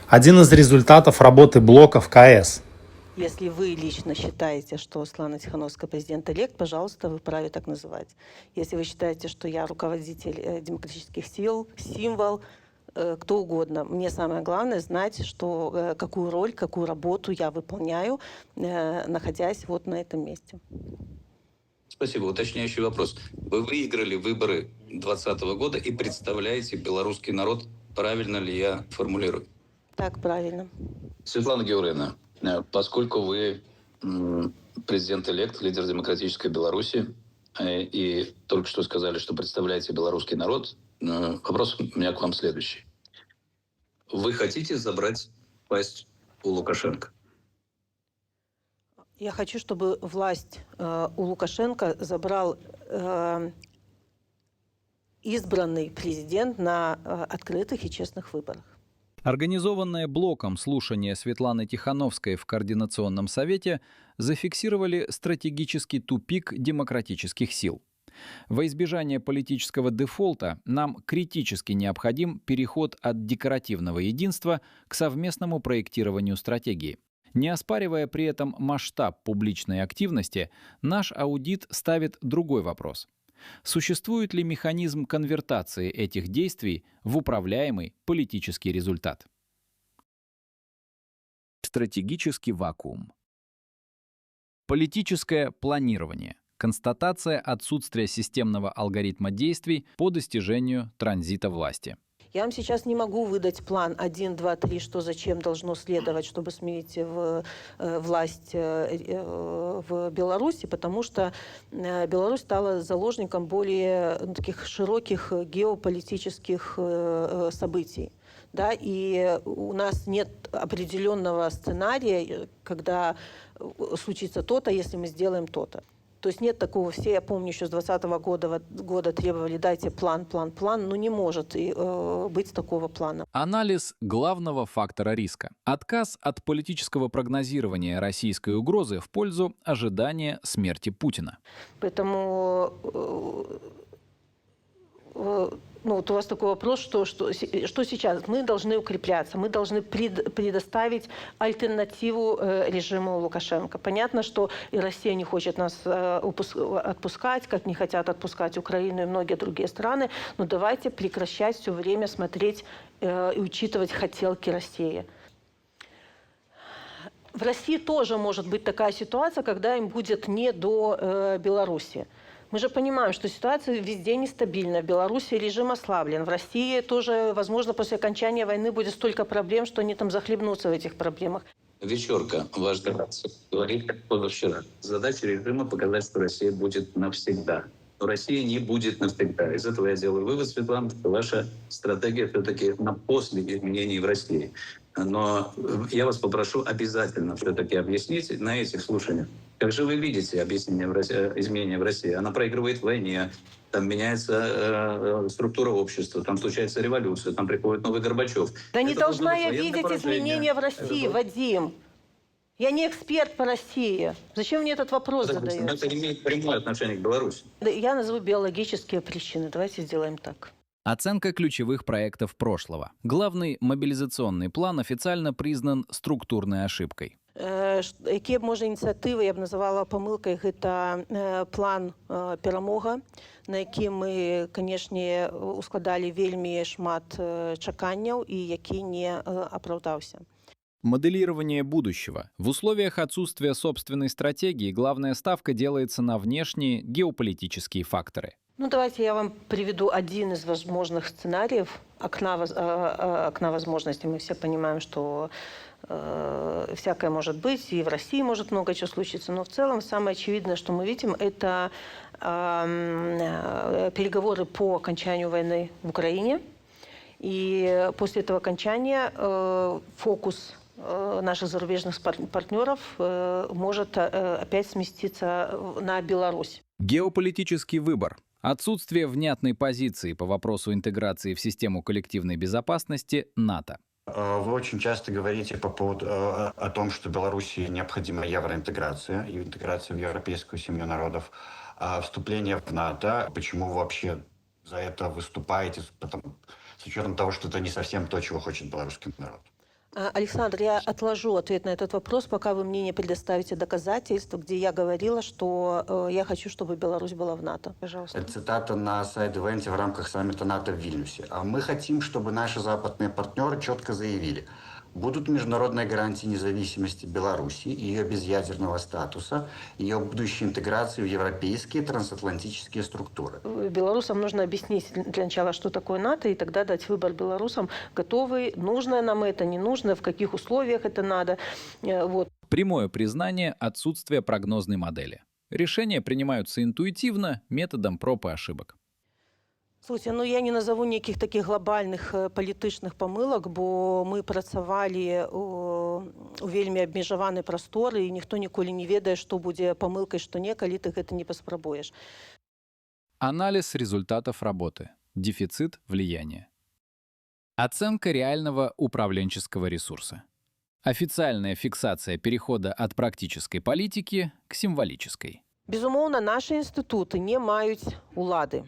один из результатов работы блока в КС. Если вы лично считаете, что Светлана Тихановская президент-элект, пожалуйста, вы вправе так называть. Если вы считаете, что я руководитель демократических сил, символ, кто угодно. Мне самое главное знать, что, какую роль, какую работу я выполняю, находясь вот на этом месте. Спасибо. Уточняющий вопрос. Вы выиграли выборы 2020 года и представляете белорусский народ. Правильно ли я формулирую? Так, правильно. Светлана Георгиевна, поскольку вы президент-элект, лидер демократической Беларуси, и только что сказали, что представляете белорусский народ, вопрос у меня к вам следующий. Вы хотите забрать власть у Лукашенко? Я хочу, чтобы власть у Лукашенко забрал избранный президент на открытых и честных выборах. Организованное блоком слушание Светланы Тихановской в Координационном совете зафиксировали стратегический тупик демократических сил. Во избежание политического дефолта нам критически необходим переход от декоративного единства к совместному проектированию стратегии. Не оспаривая при этом масштаб публичной активности, наш аудит ставит другой вопрос. Существует ли механизм конвертации этих действий в управляемый политический результат? Стратегический вакуум. Политическое планирование. Констатация отсутствия системного алгоритма действий по достижению транзита власти. Я вам сейчас не могу выдать план 1, 2, 3, что зачем должно следовать, чтобы сменить власть в Беларуси, потому что Беларусь стала заложником более таких широких геополитических событий. Да, и у нас нет определенного сценария, когда случится то-то, если мы сделаем то-то. То есть нет такого, все, я помню, еще с 2020 года требовали, дайте план, но не может быть такого плана. Анализ главного фактора риска. Отказ от политического прогнозирования российской угрозы в пользу ожидания смерти Путина. Поэтому вот у вас такой вопрос, что сейчас? Мы должны укрепляться, мы должны предоставить альтернативу режиму Лукашенко. Понятно, что и Россия не хочет нас отпускать, как не хотят отпускать Украину и многие другие страны, но давайте прекращать все время смотреть и учитывать хотелки России. В России тоже может быть такая ситуация, когда им будет не до Беларуси. Мы же понимаем, что ситуация везде нестабильна. В Беларуси режим ослаблен. В России тоже, возможно, после окончания войны будет столько проблем, что они там захлебнутся в этих проблемах. Вечерка, ваш дебат, говорит как позавчера. Задача режима показать, что Россия будет навсегда. Но Россия не будет навсегда. Из этого я делаю вывод, Светлана, что ваша стратегия все-таки на после изменений в России. Но я вас попрошу обязательно все-таки объяснить на этих слушаниях, как же вы видите изменения в России? Она проигрывает в войне, там меняется структура общества, там случается революция, там приходит новый Горбачев. Да не должна я видеть изменения в России, Вадим. Я не эксперт по России. Зачем мне этот вопрос задаете? Это имеет прямое отношение к Беларуси. Я назову биологические причины. Давайте сделаем так. Оценка ключевых проектов прошлого. Главный мобилизационный план официально признан структурной ошибкой. Якія можа ініцыятывы я б называла памылкай, гэта план перамога, на які мы, канешне, ускладалі вельмі шмат чаканняў і які не апраўдаўся. Моделирование будущего. В условиях отсутствия собственной стратегии главная ставка делается на внешние геополитические факторы. Давайте я вам приведу один из возможных сценариев окна возможностей. Мы все понимаем, что всякое может быть, и в России может много чего случиться, но в целом самое очевидное, что мы видим, это переговоры по окончанию войны в Украине. И после этого окончания фокус наших зарубежных партнеров может опять сместиться на Беларусь. Геополитический выбор. Отсутствие внятной позиции по вопросу интеграции в систему коллективной безопасности НАТО. Вы очень часто говорите по поводу о том, что Беларуси необходима евроинтеграция и интеграция в европейскую семью народов, вступление в НАТО. Почему вы вообще за это выступаете, с учетом того, что это не совсем то, чего хочет белорусский народ? Александр, я отложу ответ на этот вопрос, пока вы мне не предоставите доказательства, где я говорила, что я хочу, чтобы Беларусь была в НАТО. Пожалуйста. Это цитата на сайд-ивенте в рамках саммита НАТО в Вильнюсе. А мы хотим, чтобы наши западные партнеры четко заявили, будут международные гарантии независимости Беларуси, ее безъядерного статуса, ее будущей интеграции в европейские трансатлантические структуры. Белорусам нужно объяснить для начала, что такое НАТО, и тогда дать выбор белорусам, готовы, нужно нам это, не нужно, в каких условиях это надо. Вот. Прямое признание отсутствия прогнозной модели. Решения принимаются интуитивно, методом проб и ошибок. Слухайте, ну я не назову ніяких таких глобальних політичних помилок, бо ми працювали у вельмі абмежаванай прасторы, і ніхто ніколі не ведае, што будзе памылкай, што не, калі ты гэта не паспрабуеш. Анализ результатов работы. Дефицит влияния. Оценка реального управленческого ресурса. Официальная фиксация перехода от практической политики к символической. Безумоўна, нашы інстытуты не маюць улады.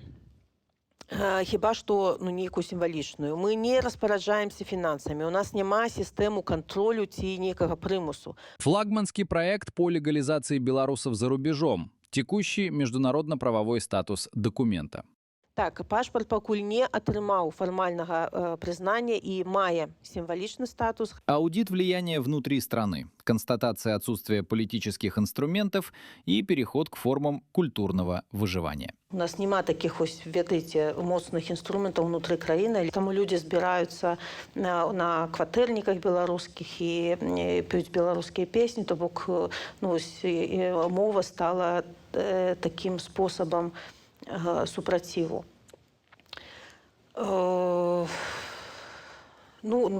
Хіба што нейкую сімвалічную. Мы не распараджаемся фінансамі. У нас няма сістэму кантролю ці нейкага прымусу. Флагманский проект по легализации белорусов за рубежом. Текущий международно-правовой статус документа. Так, пашпарт пакуль не атрымаў фармальнага прызнання і мае сімвалічны статус. Аудит влияния внутри страны. Констатация отсутствия политических инструментов и переход к формам культурного выживания. У нас няма таких, ведаеце, моцных інструментаў унутры краіны, таму людзі збіраюцца на кватэрніках беларускіх і п'юць беларускія песні, то бок мова стала такім спосабам супраціву.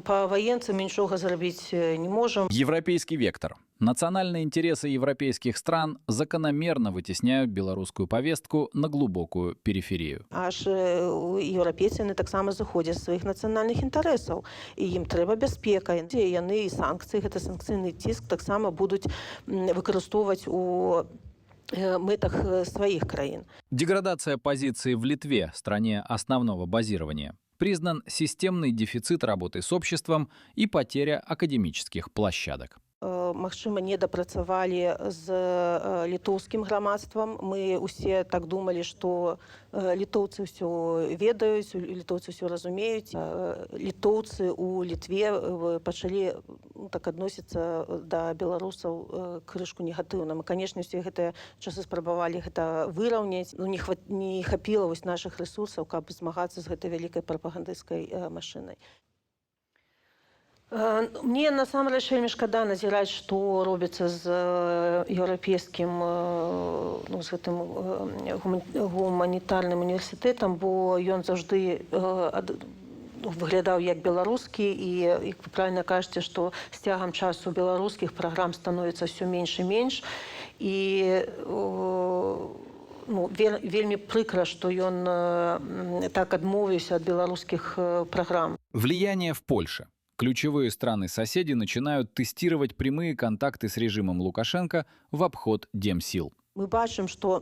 По военцам нічога зрабіць не можем. Европейский вектор. Национальные интересы европейских стран закономерно вытесняют белорусскую повестку на глубокую периферию. Аж еўрапейцы таксама заходзяць з сваіх нацыянальных інтарэсаў. І ім трэба бяспека. Яны і санкцыі, гэта санкцыйны ціск таксама будуць выкарыстоўваць у мэтах своих краін. Деградация позиции в Литве, стране основного базирования. Признан системный дефицит работы с обществом и потеря академических площадок. Магчыма, не дапрацавалі з літоўскім грамадствам. Мы усе так думалі, што літоўцы ўсё ведаюць, літоўцы ўсё разумеюць. Літоўцы ў Літве пачалі так адносіцца да беларусаў крышку негатыўна. Мы, канешне, усе гэтыя часы спрабавалі гэта выраўняць. Не хапіла нашых рэсурсаў, каб змагацца з гэтай вялікай прапагандысцкай машынай. Мне насамрэч вельмі шкада назіраць, што робіцца з еўрапейскім з гэтым гуманітарным універсітэтам, бо ён заўжды выглядаў як беларускі, і вы правильна кажаце, што з цягам часу беларускіх праграм становіцца ўсё менш і менш. І вельмі прыкра, што ён так адмовіўся ад беларускіх праграм. Влияние в Польше. Ключевые страны-соседи начинают тестировать прямые контакты с режимом Лукашенко в обход демсил. Мы бачым, што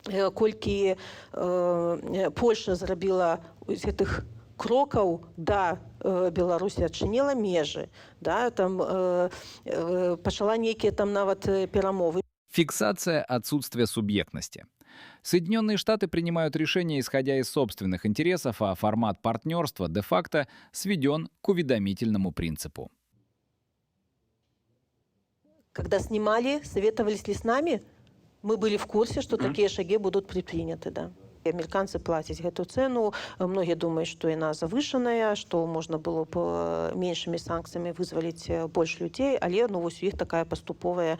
колькі Польша зрабіла гэтых крокаў да Беларусі, адчыніла межы, там пачала нейкія там нават перамовы. Фиксация отсутствия субъектности. Соединенные Штаты принимают решения, исходя из собственных интересов, а формат партнерства де-факто сведен к уведомительному принципу. Когда снимали, советовались ли с нами, мы были в курсе, что такие шаги будут предприняты, да. Американцы платят эту цену. Многие думают, что она завышенная, что можно было бы меньшими санкциями вызволить больше людей, але у них такая поступовая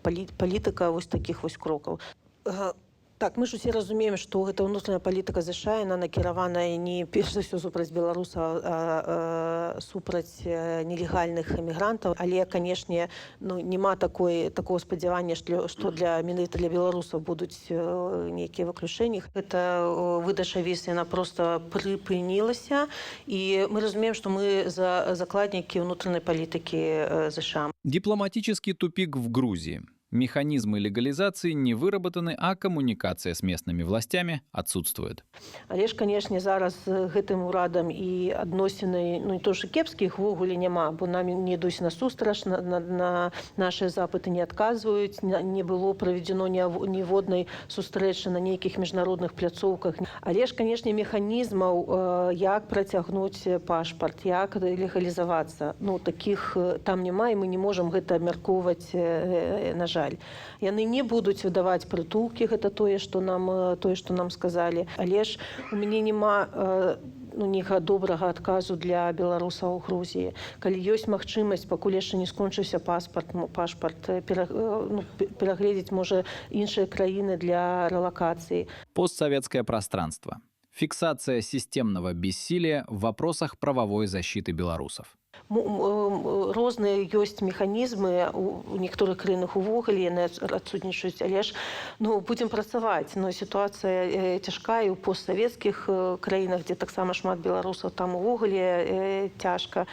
политика таких кроков. Так, мы ж усе разумеем, што гэта ўнутраная палітыка ЗША, яна накіраваная не перш за ўсё супраць беларусаў, а супраць нелегальных эмігрантаў. Але, канешне, няма такого спадзявання, што менавіта для беларусаў будуць нейкія выключэнні. Гэта выдача віз, яна проста прыпынілася. І мы разумеем, што мы закладнікі ўнутранай палітыкі ЗША. Дипломатический тупик в Грузии. Механизмы легализации не выработаны, а коммуникация с местными властями отсутствует. Але ж, канешне, зараз з гэтым урадам і адносіны, ну, не то, што кепскіх ввогуле няма, бо нам не ідуць насустрач, на нашыя запыты не адказваюць, не было праведзено ніводнай сустрэчы на нейкіх міжнародных пляцоўках. Але ж, канешне, механізмаў, як працягнуць пашпарт, як легалізавацца, ну, такіх там няма, і мы не можам гэта абмяркоўваць, на жаль. Яны не будуць выдаваць прытулкі, гэта тое, што нам сказалі. Але ж у мяне няма ніякага добрага адказу для беларусаў у Грузіі. Калі ёсць магчымасць, пакуль яшчэ не скончыўся пашпарт, перагледзець, можа, іншыя краіны для рэлакацыі. Постсоветское пространство. Фиксация системного бессилия в вопросах правовой защиты белорусов. Розныя ёсць механізмы, у некаторых краінах увогуле яны адсутнічаюць, але ж будзем працаваць. Сітуацыя цяжкая ў постсавецкіх краінах, дзе таксама шмат беларусаў, там увогуле цяжка.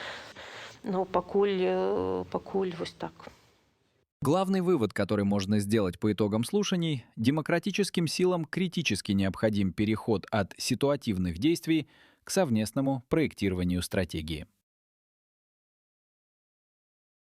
Пакуль вось так. Главный вывод, который можно сделать по итогам слушаний, демократическим силам критически необходим переход от ситуативных действий к совместному проектированию стратегии.